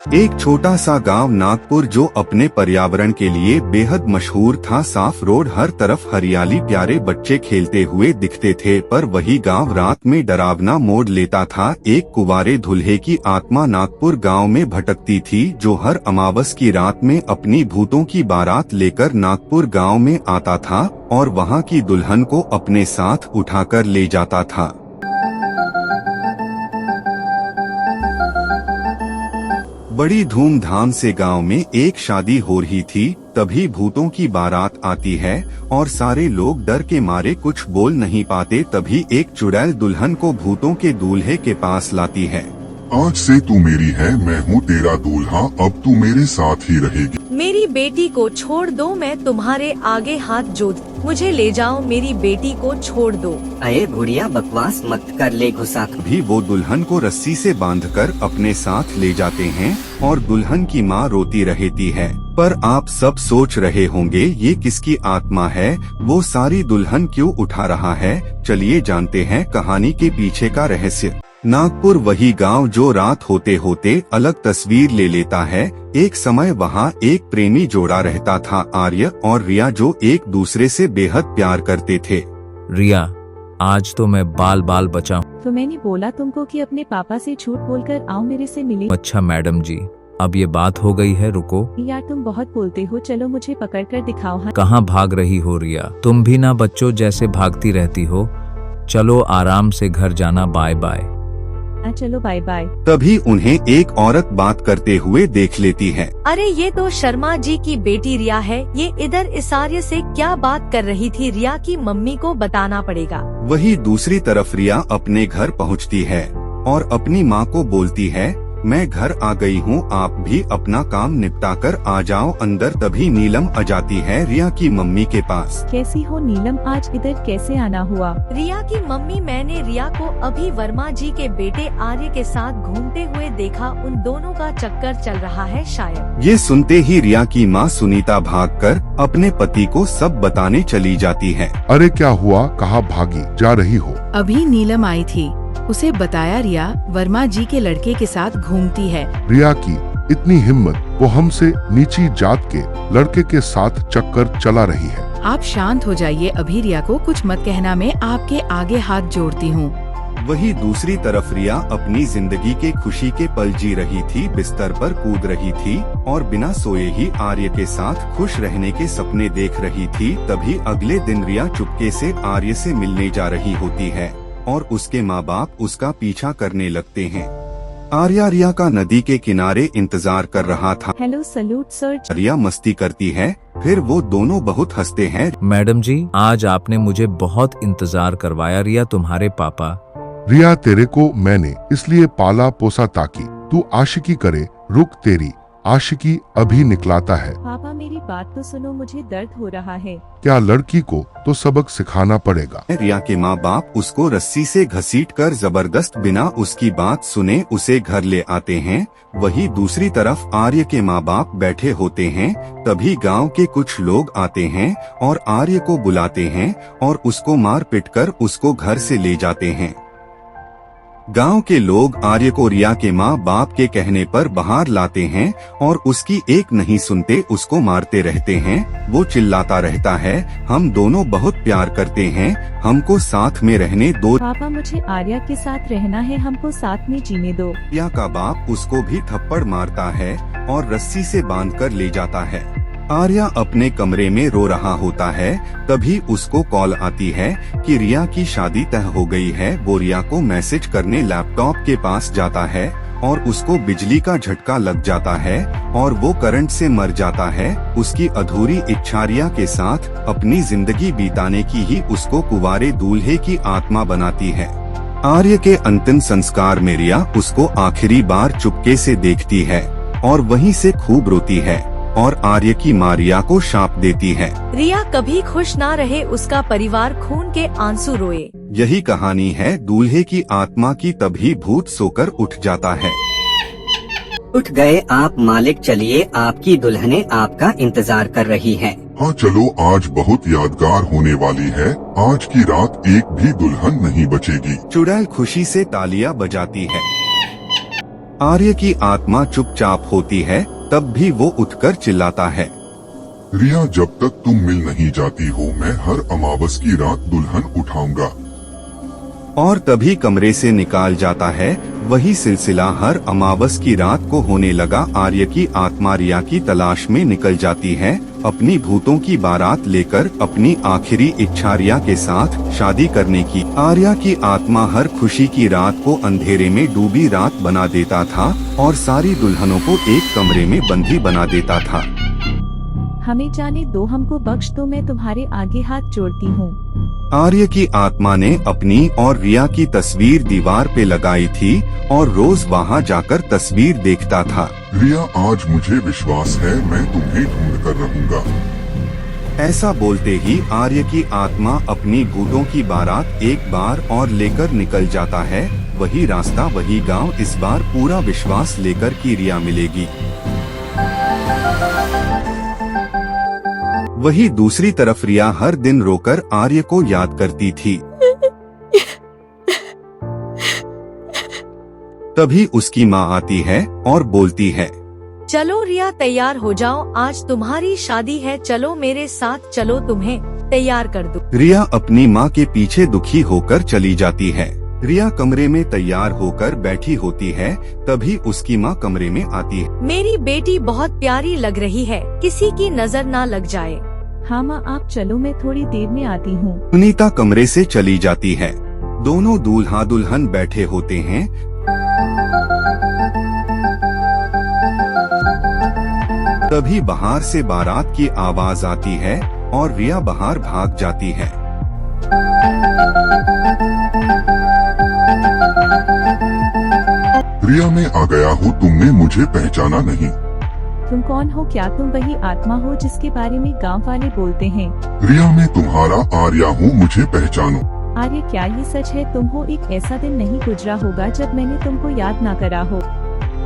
एक छोटा सा गांव नागपुर जो अपने पर्यावरण के लिए बेहद मशहूर था। साफ रोड, हर तरफ हरियाली, प्यारे बच्चे खेलते हुए दिखते थे। पर वही गांव रात में डरावना मोड़ लेता था। एक कुंवारे दूल्हे की आत्मा नागपुर गांव में भटकती थी, जो हर अमावस की रात में अपनी भूतों की बारात लेकर नागपुर गांव में आता था और वहां की दुल्हन को अपने साथ उठाकर ले जाता था। बड़ी धूमधाम से गांव में एक शादी हो रही थी। तभी भूतों की बारात आती है और सारे लोग डर के मारे कुछ बोल नहीं पाते। तभी एक चुड़ैल दुल्हन को भूतों के दूल्हे के पास लाती है। आज से तू मेरी है, मैं हूँ तेरा दूल्हा, अब तू मेरे साथ ही रहेगी। मेरी बेटी को छोड़ दो, मैं तुम्हारे आगे हाथ जोड़, मुझे ले जाओ, मेरी बेटी को छोड़ दो। अये बुढ़िया, बकवास मत कर, ले घुसा। भी वो दुल्हन को रस्सी से बांधकर अपने साथ ले जाते हैं और दुल्हन की माँ रोती रहती है। पर आप सब सोच रहे होंगे ये किसकी आत्मा है, वो सारी दुल्हन क्यों उठा रहा है। चलिए जानते हैं कहानी के पीछे का रहस्य। नागपुर वही गांव जो रात होते होते अलग तस्वीर ले लेता है। एक समय वहां एक प्रेमी जोड़ा रहता था, आर्य और रिया, जो एक दूसरे से बेहद प्यार करते थे। रिया, आज तो मैं बाल बाल बचा हूँ। तो मैंने बोला तुमको कि अपने पापा से झूठ बोलकर आओ मेरे से मिले। अच्छा मैडम जी, अब ये बात हो गई है, रुको। यार तुम बहुत बोलते हो, चलो मुझे पकड़ कर दिखाओ। हाँ। कहाँ भाग रही हो रिया, तुम भी ना बच्चों जैसे भागती रहती हो। चलो आराम से घर जाना, बाय बाय। चलो बाय बाय। तभी उन्हें एक औरत बात करते हुए देख लेती है। अरे ये तो शर्मा जी की बेटी रिया है, ये इधर इस आर्य से क्या बात कर रही थी। रिया की मम्मी को बताना पड़ेगा। वही दूसरी तरफ रिया अपने घर पहुंचती है और अपनी माँ को बोलती है, मैं घर आ गई हूँ, आप भी अपना काम निपटाकर आ जाओ अंदर। तभी नीलम आ जाती है रिया की मम्मी के पास। कैसी हो नीलम, आज इधर कैसे आना हुआ। रिया की मम्मी, मैंने रिया को अभी वर्मा जी के बेटे आर्य के साथ घूमते हुए देखा, उन दोनों का चक्कर चल रहा है शायद। ये सुनते ही रिया की माँ सुनीता भागकर अपने पति को सब बताने चली जाती है। अरे क्या हुआ, कहाँ भागी जा रही हो। अभी नीलम आई थी, उसे बताया रिया वर्मा जी के लड़के के साथ घूमती है। रिया की इतनी हिम्मत, वो हमसे नीची जात के लड़के के साथ चक्कर चला रही है। आप शांत हो जाइए, अभी रिया को कुछ मत कहना, मैं आपके आगे हाथ जोड़ती हूँ। वही दूसरी तरफ रिया अपनी जिंदगी के खुशी के पल जी रही थी, बिस्तर पर कूद रही थी और बिना सोए ही आर्य के साथ खुश रहने के सपने देख रही थी। तभी अगले दिन रिया चुपके से आर्य से मिलने जा रही होती है और उसके माँ बाप उसका पीछा करने लगते हैं। आर्या रिया का नदी के किनारे इंतजार कर रहा था। Hello salute sir. रिया मस्ती करती है, फिर वो दोनों बहुत हंसते हैं। मैडम जी, आज आपने मुझे बहुत इंतजार करवाया। रिया तुम्हारे पापा। रिया, तेरे को मैंने इसलिए पाला पोसा ताकि तू आशिकी करे। रुक, तेरी आशिकी अभी निकलाता है। पापा मेरी बात तो सुनो, मुझे दर्द हो रहा है। क्या लड़की को तो सबक सिखाना पड़ेगा। रिया के माँ बाप उसको रस्सी से घसीटकर जबरदस्त बिना उसकी बात सुने उसे घर ले आते हैं। वही दूसरी तरफ आर्य के माँ बाप बैठे होते हैं। तभी गांव के कुछ लोग आते हैं और आर्य को बुलाते हैं और उसको मार पीट कर उसको घर से ले जाते हैं। गांव के लोग आर्य को रिया के माँ बाप के कहने पर बाहर लाते हैं और उसकी एक नहीं सुनते, उसको मारते रहते हैं। वो चिल्लाता रहता है, हम दोनों बहुत प्यार करते हैं, हमको साथ में रहने दो। पापा मुझे आर्या के साथ रहना है, हमको साथ में जीने दो। रिया का बाप उसको भी थप्पड़ मारता है और रस्सी से बांधकर ले जाता है। आर्या अपने कमरे में रो रहा होता है। तभी उसको कॉल आती है कि रिया की शादी तय हो गई है। वो रिया को मैसेज करने लैपटॉप के पास जाता है और उसको बिजली का झटका लग जाता है और वो करंट से मर जाता है। उसकी अधूरी इच्छा रिया के साथ अपनी जिंदगी बिताने की ही उसको कुंवारे दूल्हे की आत्मा बनाती है। आर्य के अंतिम संस्कार में रिया उसको आखिरी बार चुपके से देखती है और वहीं से खूब रोती है और आर्य की माँ रिया को शाप देती है। रिया कभी खुश ना रहे, उसका परिवार खून के आंसू रोए। यही कहानी है दूल्हे की आत्मा की। तभी भूत सोकर उठ जाता है। उठ गए आप मालिक, चलिए, आपकी दुल्हने आपका इंतजार कर रही है। हाँ चलो, आज बहुत यादगार होने वाली है। आज की रात एक भी दुल्हन नहीं बचेगी। चुड़ैल खुशी से तालियां बजाती है। आर्य की आत्मा चुपचाप होती है, तब भी वो उठकर चिल्लाता है। रिया, जब तक तुम मिल नहीं जाती हो मैं हर अमावस की रात दुल्हन उठाऊंगा। और तभी कमरे से निकाल जाता है। वही सिलसिला हर अमावस की रात को होने लगा। आर्य की आत्मा रिया की तलाश में निकल जाती है, अपनी भूतों की बारात लेकर। अपनी आखिरी इच्छा रिया के साथ शादी करने की। आर्या की आत्मा हर खुशी की रात को अंधेरे में डूबी रात बना देता था और सारी दुल्हनों को एक कमरे में बंदी बना देता था। हमें जाने दो, हमको बख्श दो, मैं तुम्हारे आगे हाथ जोड़ती हूँ। आर्य की आत्मा ने अपनी और रिया की तस्वीर दीवार पे लगाई थी और रोज वहाँ जाकर तस्वीर देखता था। रिया, आज मुझे विश्वास है मैं तुम्हें ढूंढ कर रहूंगा। ऐसा बोलते ही आर्य की आत्मा अपनी भूतों की बारात एक बार और लेकर निकल जाता है। वही रास्ता, वही गांव, इस बार पूरा विश्वास लेकर कि रिया मिलेगी। वही दूसरी तरफ रिया हर दिन रोकर आर्य को याद करती थी। तभी उसकी माँ आती है और बोलती है, चलो रिया तैयार हो जाओ, आज तुम्हारी शादी है, चलो मेरे साथ चलो, तुम्हें तैयार कर दूं। रिया अपनी माँ के पीछे दुखी होकर चली जाती है। रिया कमरे में तैयार होकर बैठी होती है, तभी उसकी माँ कमरे में आती है। मेरी बेटी बहुत प्यारी लग रही है, किसी की नजर ना लग जाए। हाँ माँ, आप चलो, मैं थोड़ी देर में आती हूँ। सुनीता कमरे से चली जाती है। दोनों दूल्हा दुल्हन बैठे होते हैं। तभी बाहर से बारात की आवाज आती है और रिया बाहर भाग जाती है। रिया, मैं आ गया हूँ, तुमने मुझे पहचाना नहीं। तुम कौन हो? क्या तुम वही आत्मा हो जिसके बारे में गांव वाले बोलते हैं? रिया, मैं तुम्हारा आर्या हूँ, मुझे पहचानो। आर्य, क्या ये सच है? तुम हो, एक ऐसा दिन नहीं गुजरा होगा जब मैंने तुमको याद ना करा हो।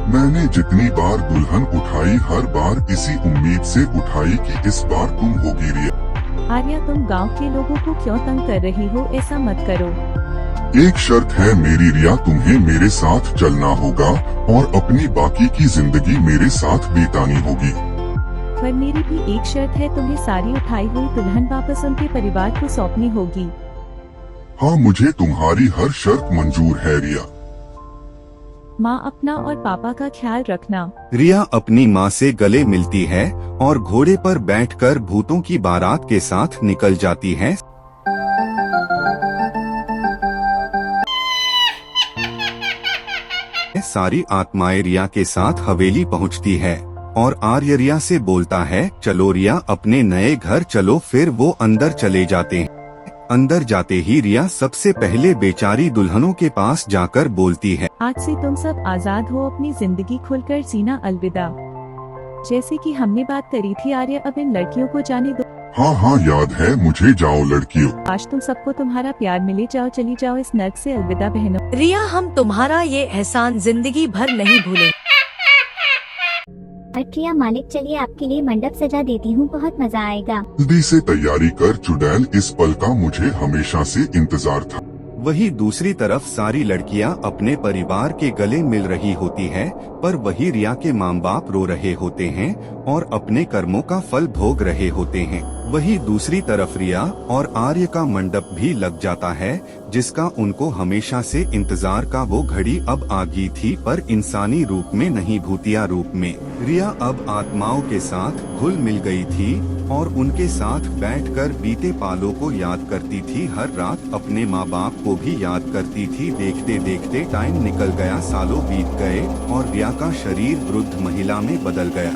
मैंने जितनी बार दुल्हन उठाई हर बार इसी उम्मीद से उठाई कि इस बार तुम होगी रिया। आर्या, तुम गांव के लोगों को क्यों तंग कर रही हो? ऐसा मत करो। एक शर्त है मेरी रिया, तुम्हें मेरे साथ चलना होगा और अपनी बाकी की जिंदगी मेरे साथ बितानी होगी। पर मेरी भी एक शर्त है, तुम्हें सारी उठाई हुई दुल्हन वापस उनके परिवार को सौंपनी होगी। हाँ, मुझे तुम्हारी हर शर्त मंजूर है रिया। माँ, अपना और पापा का ख्याल रखना। रिया अपनी माँ से गले मिलती है और घोड़े पर बैठकर भूतों की बारात के साथ निकल जाती है। सारी आत्माएं रिया के साथ हवेली पहुंचती है और आर्य रिया से बोलता है, चलो रिया, अपने नए घर चलो। फिर वो अंदर चले जाते हैं। अंदर जाते ही रिया सबसे पहले बेचारी दुल्हनों के पास जाकर बोलती है, आज से तुम सब आजाद हो, अपनी जिंदगी खुलकर जीना, अलविदा। जैसे कि हमने बात करी थी आर्य, अब इन लड़कियों को जाने दो। हाँ हाँ, याद है मुझे। जाओ लड़कियों। आज तुम सबको तुम्हारा प्यार मिले, जाओ, चली जाओ इस नर्क से, अलविदा बहनों। रिया, हम तुम्हारा ये एहसान जिंदगी भर नहीं भूलेंगे। अट्रिया मालिक, चलिए आपके लिए मंडप सजा देती हूँ, बहुत मजा आएगा। जल्दी से तैयारी कर चुड़ैल, इस पल का मुझे हमेशा से इंतजार था। वही दूसरी तरफ सारी लड़कियां अपने परिवार के गले मिल रही होती है, पर वही रिया के माँ बाप रो रहे होते हैं और अपने कर्मों का फल भोग रहे होते हैं। वही दूसरी तरफ रिया और आर्य का मंडप भी लग जाता है, जिसका उनको हमेशा से इंतजार का वो घड़ी अब आ गई थी, पर इंसानी रूप में नहीं, भूतिया रूप में। रिया अब आत्माओं के साथ घुल मिल गई थी और उनके साथ बैठकर बीते पालों को याद करती थी। हर रात अपने माँ बाप को भी याद करती थी। देखते देखते टाइम निकल गया, सालों बीत गए और रिया का शरीर वृद्ध महिला में बदल गया।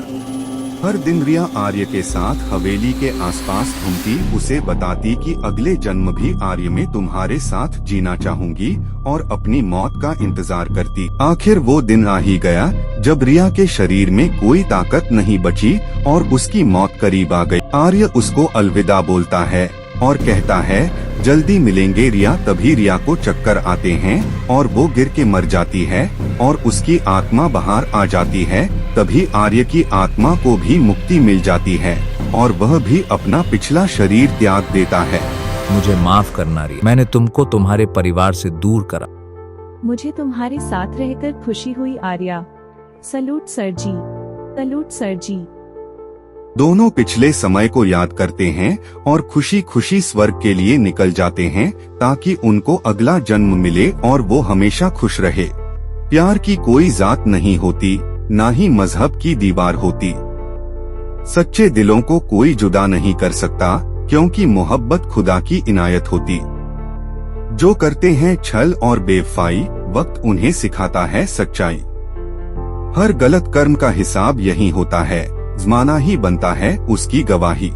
हर दिन रिया आर्य के साथ हवेली के आसपास घूमती, उसे बताती कि अगले जन्म भी आर्य में तुम्हारे साथ जीना चाहूंगी और अपनी मौत का इंतजार करती। आखिर वो दिन आ ही गया जब रिया के शरीर में कोई ताकत नहीं बची और उसकी मौत करीब आ गई। आर्य उसको अलविदा बोलता है और कहता है, जल्दी मिलेंगे रिया। तभी रिया को चक्कर आते हैं और वो गिर के मर जाती है और उसकी आत्मा बाहर आ जाती है। तभी आर्य की आत्मा को भी मुक्ति मिल जाती है और वह भी अपना पिछला शरीर त्याग देता है। मुझे माफ करना रिया, मैंने तुमको तुम्हारे परिवार से दूर करा। मुझे तुम्हारे साथ रहकर खुशी हुई आर्या। सलूट सर जी, सलूट सर जी। दोनों पिछले समय को याद करते हैं और खुशी खुशी स्वर्ग के लिए निकल जाते हैं ताकि उनको अगला जन्म मिले और वो हमेशा खुश रहे। प्यार की कोई जात नहीं होती, ना ही मजहब की दीवार होती। सच्चे दिलों को कोई जुदा नहीं कर सकता, क्योंकि मोहब्बत खुदा की इनायत होती। जो करते हैं छल और बेवफाई, वक्त उन्हें सिखाता है सच्चाई। हर गलत कर्म का हिसाब यही होता है, ज़माना ही बनता है उसकी गवाही।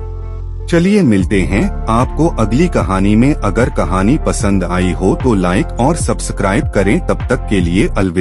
चलिए मिलते हैं आपको अगली कहानी में। अगर कहानी पसंद आई हो तो लाइक और सब्सक्राइब करें। तब तक के लिए अलविदा।